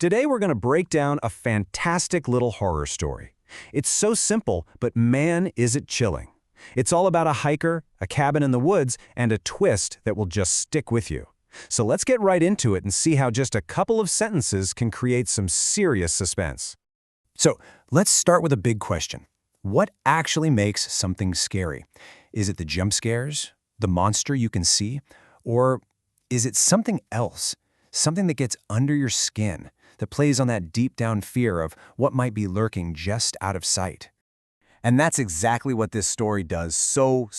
Today we're going to break down a fantastic little horror story. It's so simple, but man, is it chilling. It's all about a hiker, a cabin in the woods, and a twist that will just stick with you. So let's get right into it and see how just a couple of sentences can create some serious suspense. So let's start with a big question. What actually makes something scary? Is it the jump scares, the monster you can see, or is it something else? Something that gets under your skin, that plays on that deep down fear of what might be lurking just out of sight. And that's exactly what this story does so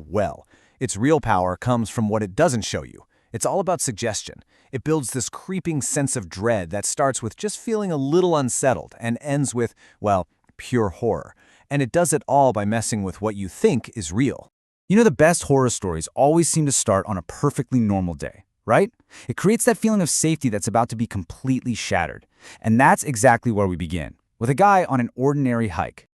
well. Its real power comes from what it doesn't show you. It's all about suggestion. It builds this creeping sense of dread that starts with just feeling a little unsettled and ends with, well, pure horror. And it does it all by messing with what you think is real. You know, the best horror stories always seem to start on a perfectly normal day, right? It creates that feeling of safety that's about to be completely shattered. And that's exactly where we begin, with a guy on an ordinary hike.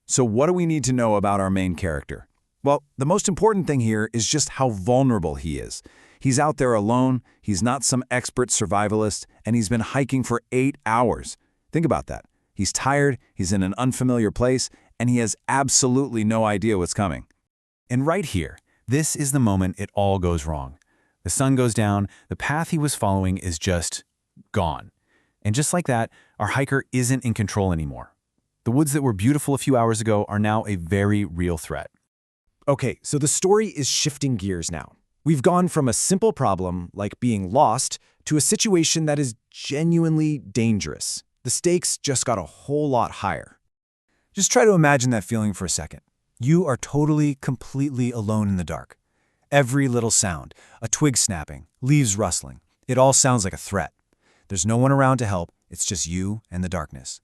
So what do we need to know about our main character? Well, the most important thing here is just how vulnerable he is. He's out there alone, he's not some expert survivalist, and he's been hiking for 8 hours. Think about that. He's tired, he's in an unfamiliar place, and he has absolutely no idea what's coming. And right here, this is the moment it all goes wrong. The sun goes down, the path he was following is just gone. And just like that, our hiker isn't in control anymore. The woods that were beautiful a few hours ago are now a very real threat. Okay, so the story is shifting gears now. We've gone from a simple problem, like being lost, to a situation that is genuinely dangerous. The stakes just got a whole lot higher. Just try to imagine that feeling for a second. You are totally, completely alone in the dark. Every little sound, a twig snapping, leaves rustling, it all sounds like a threat. There's no one around to help, it's just you and the darkness.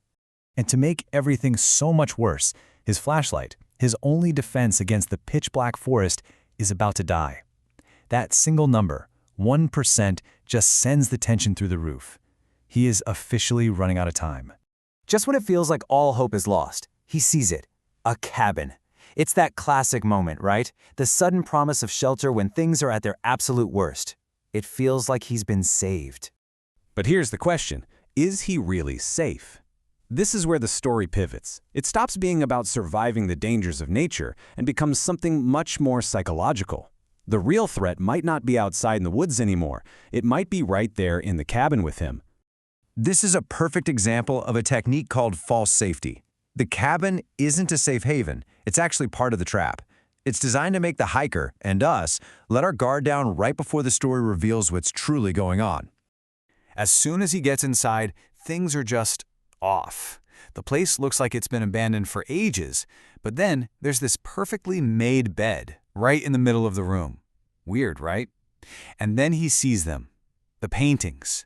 And to make everything so much worse, his flashlight, his only defense against the pitch-black forest, is about to die. That single number, 1%, just sends the tension through the roof. He is officially running out of time. Just when it feels like all hope is lost, he sees it. A cabin. It's that classic moment, right? The sudden promise of shelter when things are at their absolute worst. It feels like he's been saved. But here's the question. Is he really safe? This is where the story pivots. It stops being about surviving the dangers of nature and becomes something much more psychological. The real threat might not be outside in the woods anymore. It might be right there in the cabin with him. This is a perfect example of a technique called false safety. The cabin isn't a safe haven. It's actually part of the trap. It's designed to make the hiker, and us, let our guard down right before the story reveals what's truly going on. As soon as he gets inside, things are just off. The place looks like it's been abandoned for ages, but then there's this perfectly made bed right in the middle of the room. Weird, right? And then he sees them. The paintings.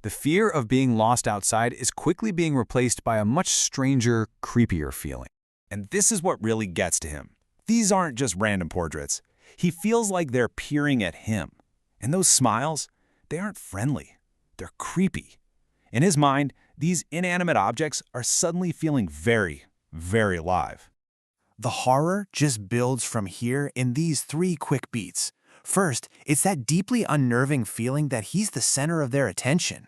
The fear of being lost outside is quickly being replaced by a much stranger, creepier feeling. And this is what really gets to him. These aren't just random portraits. He feels like they're peering at him. And those smiles, they aren't friendly. They're creepy. In his mind, these inanimate objects are suddenly feeling very, very alive. The horror just builds from here in these 3 quick beats. First, it's that deeply unnerving feeling that he's the center of their attention.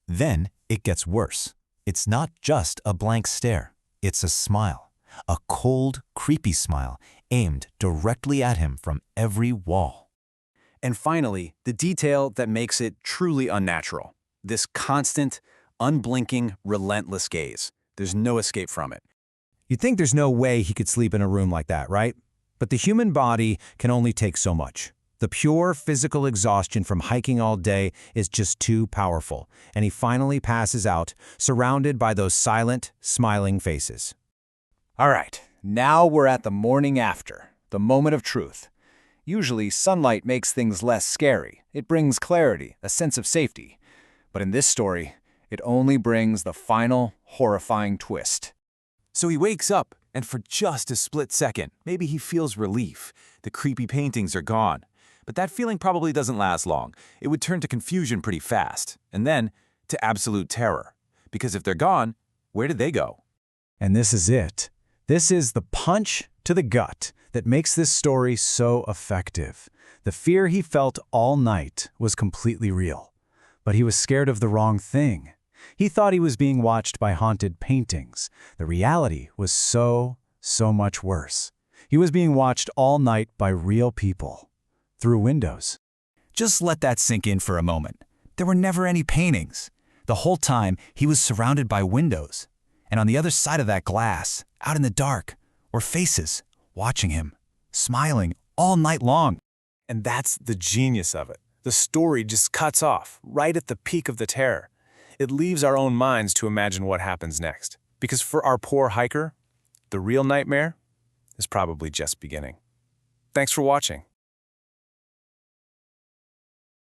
Then it gets worse. It's not just a blank stare. It's a smile. A cold, creepy smile aimed directly at him from every wall. And finally, the detail that makes it truly unnatural. This constant, unblinking, relentless gaze. There's no escape from it. You'd think there's no way he could sleep in a room like that, right? But the human body can only take so much. The pure physical exhaustion from hiking all day is just too powerful, and he finally passes out, surrounded by those silent, smiling faces. All right, now we're at the morning after, the moment of truth. Usually, sunlight makes things less scary. It brings clarity, a sense of safety. But in this story, it only brings the final, horrifying twist. So he wakes up, and for just a split second, maybe he feels relief. The creepy paintings are gone. But that feeling probably doesn't last long. It would turn to confusion pretty fast, and then to absolute terror. Because if they're gone, where did they go? And this is it. This is the punch to the gut that makes this story so effective. The fear he felt all night was completely real. But he was scared of the wrong thing. He thought he was being watched by haunted paintings. The reality was so much worse. He was being watched all night by real people, through windows. Just let that sink in for a moment. There were never any paintings. The whole time, he was surrounded by windows. And on the other side of that glass, out in the dark, were faces watching him, smiling all night long. And that's the genius of it. The story just cuts off right at the peak of the terror. It leaves our own minds to imagine what happens next. Because for our poor hiker, the real nightmare is probably just beginning. Thanks for watching.